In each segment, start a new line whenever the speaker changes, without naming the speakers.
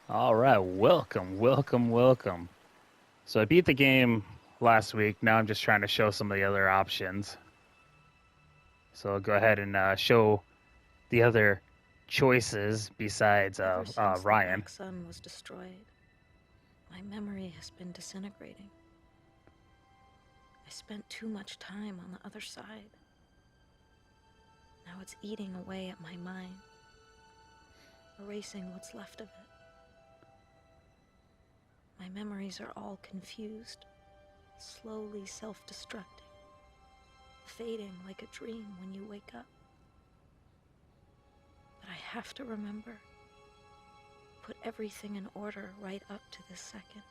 All right, welcome, welcome, welcome. So I beat the game last week. Now I'm just trying to show some of the other options. So I'll go ahead and show the other choices besides
Ever since the
Ryan.
Black Sun was destroyed, my memory has been disintegrating. I spent too much time on the other side. Now it's eating away at my mind, erasing what's left of it. My memories are all confused, slowly self-destructing, fading like a dream when you wake up. But I have to remember, put everything in order right up to this second.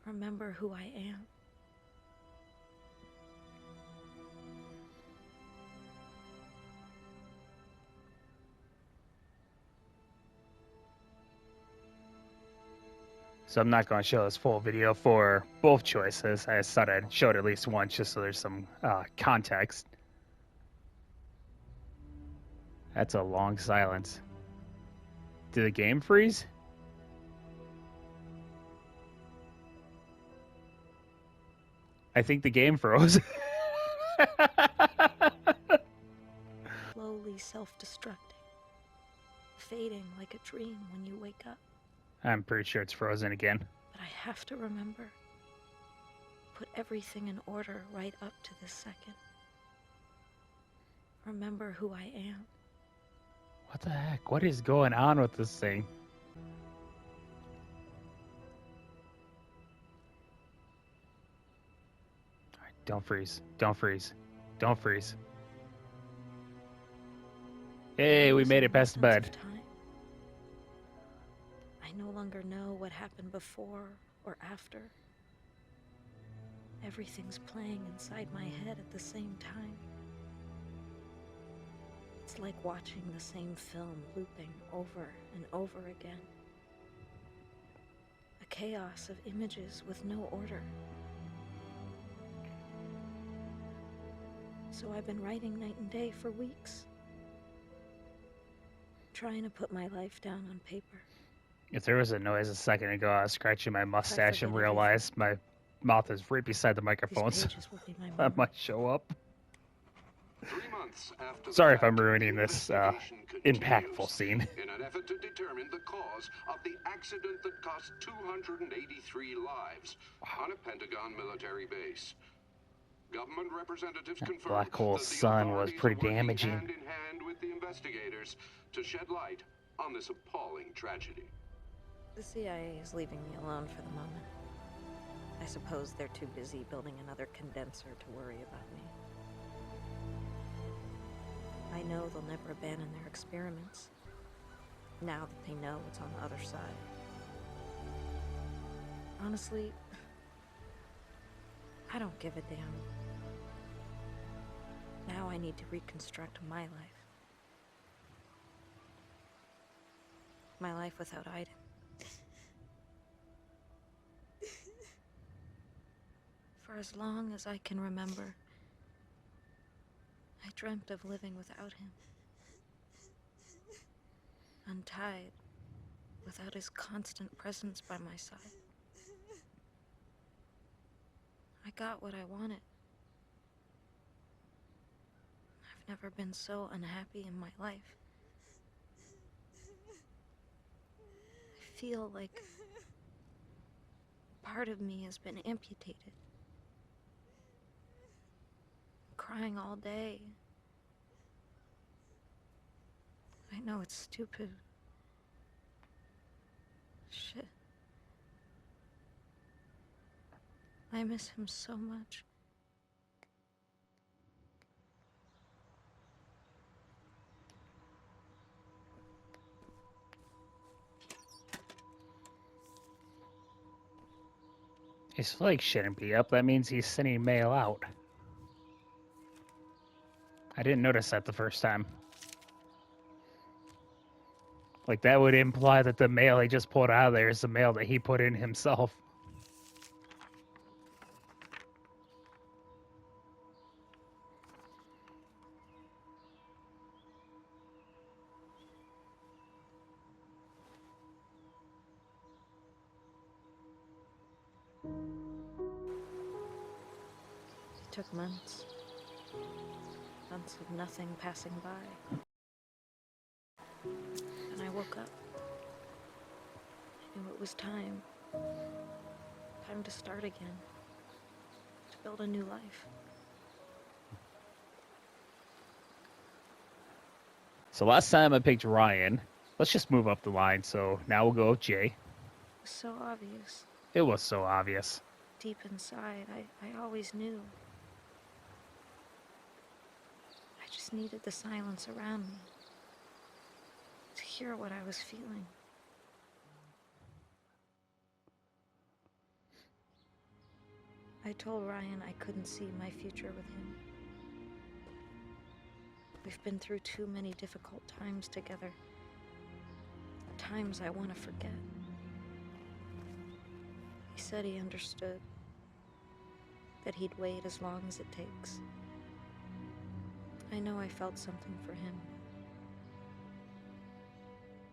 Remember who I am.
So I'm not going to show this full video for both choices. I just thought I'd show it at least once just so there's some context. That's a long silence. Did the game freeze? I think the game froze.
Slowly self-destructing, fading like a dream when you wake up.
I'm pretty sure it's frozen again.
But I have to remember, put everything in order right up to this second. Remember who I am.
What the heck? What is going on with this thing? All right, don't freeze. Don't freeze. Don't freeze. Hey, we made it past the bed.
I no longer know what happened before or after. Everything's playing inside my head at the same time. It's like watching the same film looping over and over again. A chaos of images with no order. So I've been writing night and day for weeks. Trying to put my life down on paper.
If there was a noise a second ago, I was scratching my mustache and realized my mouth is right beside the microphone, so that might show up. Sorry if I'm ruining this impactful scene.
In an effort to determine the cause of the accident that cost 283 lives on a Pentagon military base. Government representatives confirmed
Black hole sun was pretty damaging.
hand in hand with the investigators to shed light on this appalling tragedy.
The CIA is leaving me alone for the moment. I suppose they're too busy building another condenser to worry about me. I know they'll never abandon their experiments, now that they know what's on the other side. Honestly, I don't give a damn. Now I need to reconstruct my life. My life without Aiden. For as long as I can remember, I dreamt of living without him. Untied, without his constant presence by my side. I got what I wanted. I've never been so unhappy in my life. I feel like part of me has been amputated. I'm crying all day. I know it's stupid. Shit. I miss him so much.
His flag shouldn't be up. That means he's sending mail out. I didn't notice that the first time. Like, that would imply that the mail he just pulled out of there is the mail that he put in himself.
took months. Months of nothing passing by. And I woke up. I knew it was time. Time to start again. To build a new life.
So last time I picked Ryan. Let's just move up the line. So now we'll go with Jay.
It was so obvious.
It was so obvious.
Deep inside, I always knew. I just needed the silence around me to hear what I was feeling. I told Ryan I couldn't see my future with him. We've been through too many difficult times together. Times I want to forget. He said he understood. That he'd wait as long as it takes. I know I felt something for him.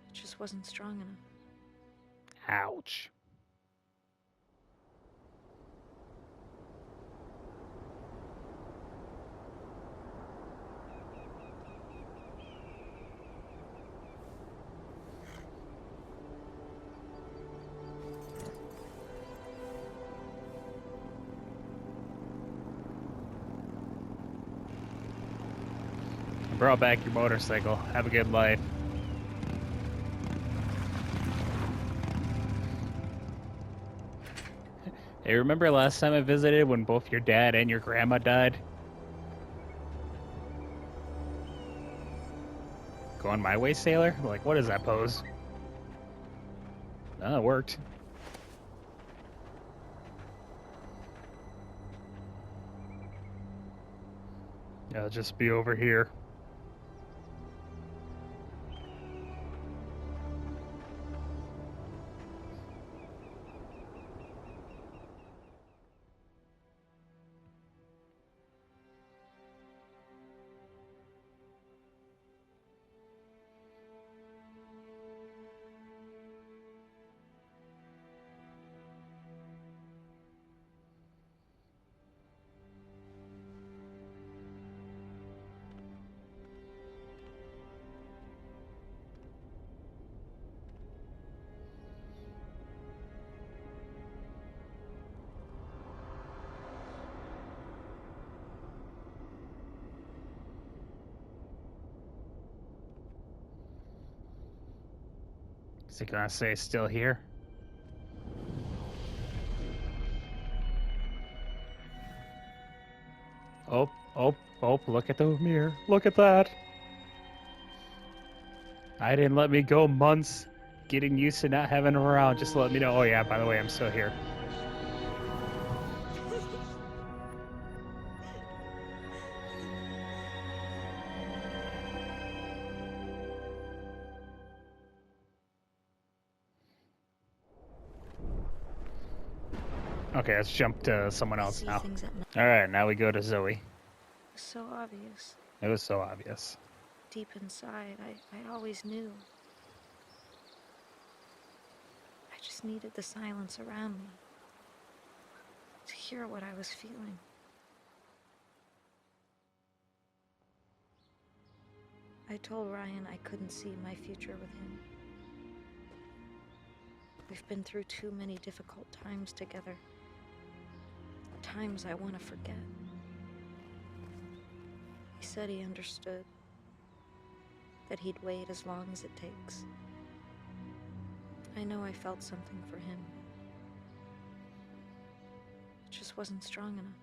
It just wasn't strong enough.
Ouch. I brought back your motorcycle. Have a good life. Hey, remember last time I visited when both your dad and your grandma died? Going my way, sailor? Like, what is that pose? Oh, it worked. Yeah, I'll just be over here. Is it gonna say still here? Oh, look at the mirror. Look at that. I didn't let me go months getting used to not having him around. Just to let me know, oh yeah, by the way, I'm still here. Okay, let's jump to someone else
See
now.
things at night.
Alright, now we go to Zoe.
It was so obvious.
It was so obvious.
Deep inside, I always knew. I just needed the silence around me to hear what I was feeling. I told Ryan I couldn't see my future with him. We've been through too many difficult times together. Times I want to forget. He said he understood. That he'd wait as long as it takes. I know I felt something for him. It just wasn't strong enough.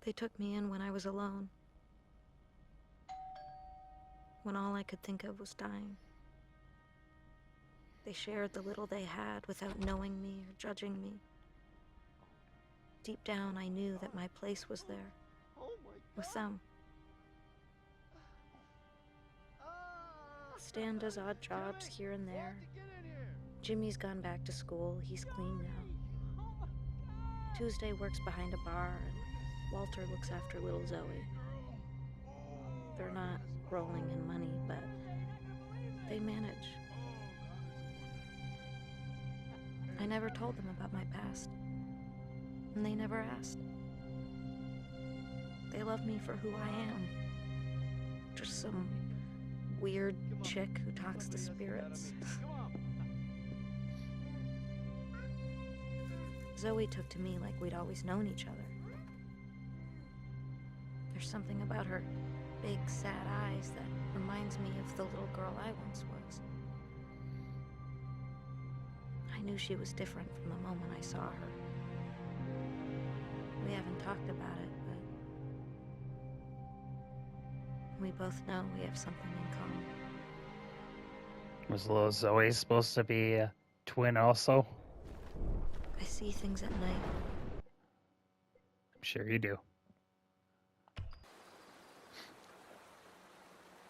They took me in when I was alone. When all I could think of was dying. They shared the little they had without knowing me or judging me. Deep down, I knew that my place was there. With them. Stan does odd jobs here and there. Jimmy's gone back to school. He's clean now. Tuesday works behind a bar, and Walter looks after little Zoe. They're not rolling in money, but they manage. I never told them about my past. And they never asked. They love me for who I am. Just some weird chick who talks to spirits. Zoe took to me like we'd always known each other. There's something about her big, sad eyes that reminds me of the little girl I once was. I knew she was different from the moment I saw her. We haven't talked about it, but we both know we have something in common.
Was little Zoe supposed to be a twin also?
I see things at night.
I'm sure you do.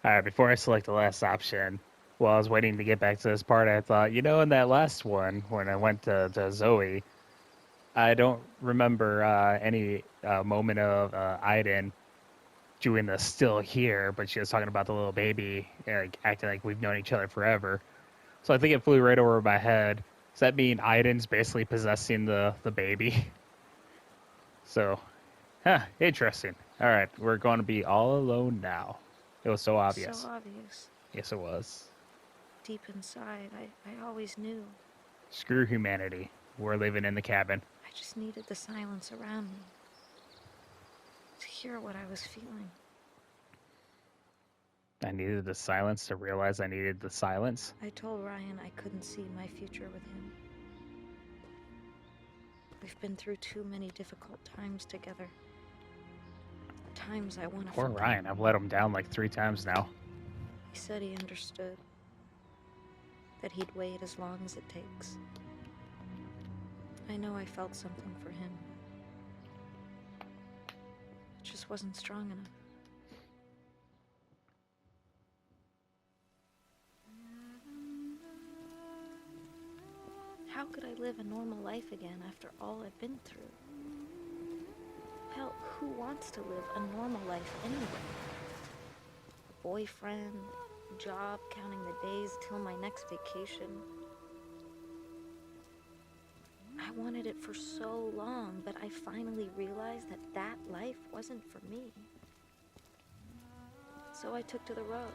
Alright, before I select the last option, while I was waiting to get back to this part, I thought, you know, in that last one, when I went to Zoe, I don't remember any moment of Aiden doing the still here, but she was talking about the little baby, like, acting like we've known each other forever. So I think it flew right over my head. Does that mean Aiden's basically possessing the baby? So, interesting. All right, we're going to be all alone now. It was so obvious.
So obvious.
Yes, it was.
Deep inside, I always knew.
Screw humanity. We're living in the cabin.
I just needed the silence around me. To hear what I was feeling.
I needed the silence to realize I needed the silence.
I told Ryan I couldn't see my future with him. We've been through too many difficult times together. Times I want to
Poor
forget.
Ryan. I've let him down like 3 times now.
He said he understood. That he'd wait as long as it takes. I know I felt something for him. It just wasn't strong enough. How could I live a normal life again after all I've been through? Hell, who wants to live a normal life anyway? A boyfriend, a job, counting the days till my next vacation. I wanted it for so long, but I finally realized that that life wasn't for me. So I took to the road.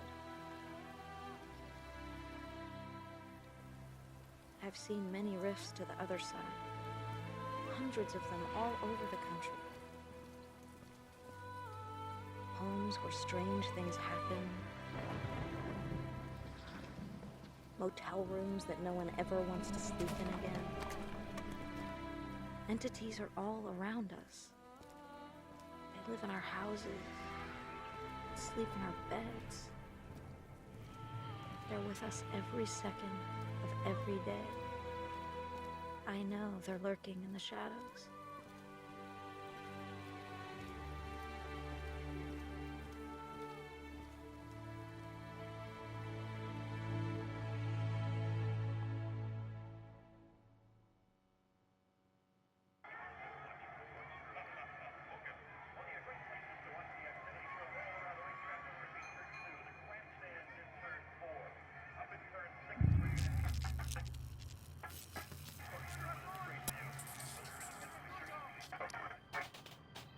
I've seen many rifts to the other side. Hundreds of them all over the country. Homes where strange things happen. Motel rooms that no one ever wants to sleep in again. Entities are all around us. They live in our houses, sleep in our beds. They're with us every second of every day. I know they're lurking in the shadows.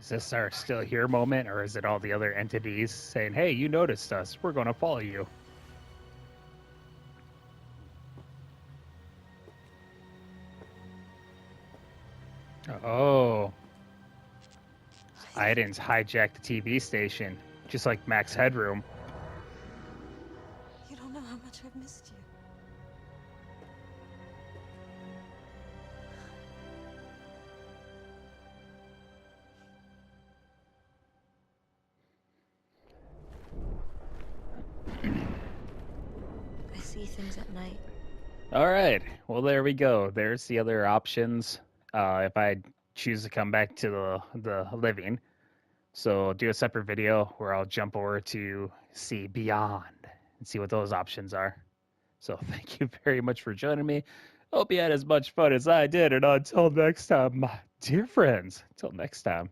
Is this our still here moment, or is it all the other entities saying, hey, you noticed us, we're going to follow you? Oh. Aiden's hijacked the TV station, just like Max Headroom.
You don't know how much I've missed you. I see things at night.
All right. Well, there we go. There's the other options. If I choose to come back to the living. So I'll do a separate video where I'll jump over to see beyond and see what those options are. So thank you very much for joining me. Hope you had as much fun as I did. And until next time, my dear friends, until next time.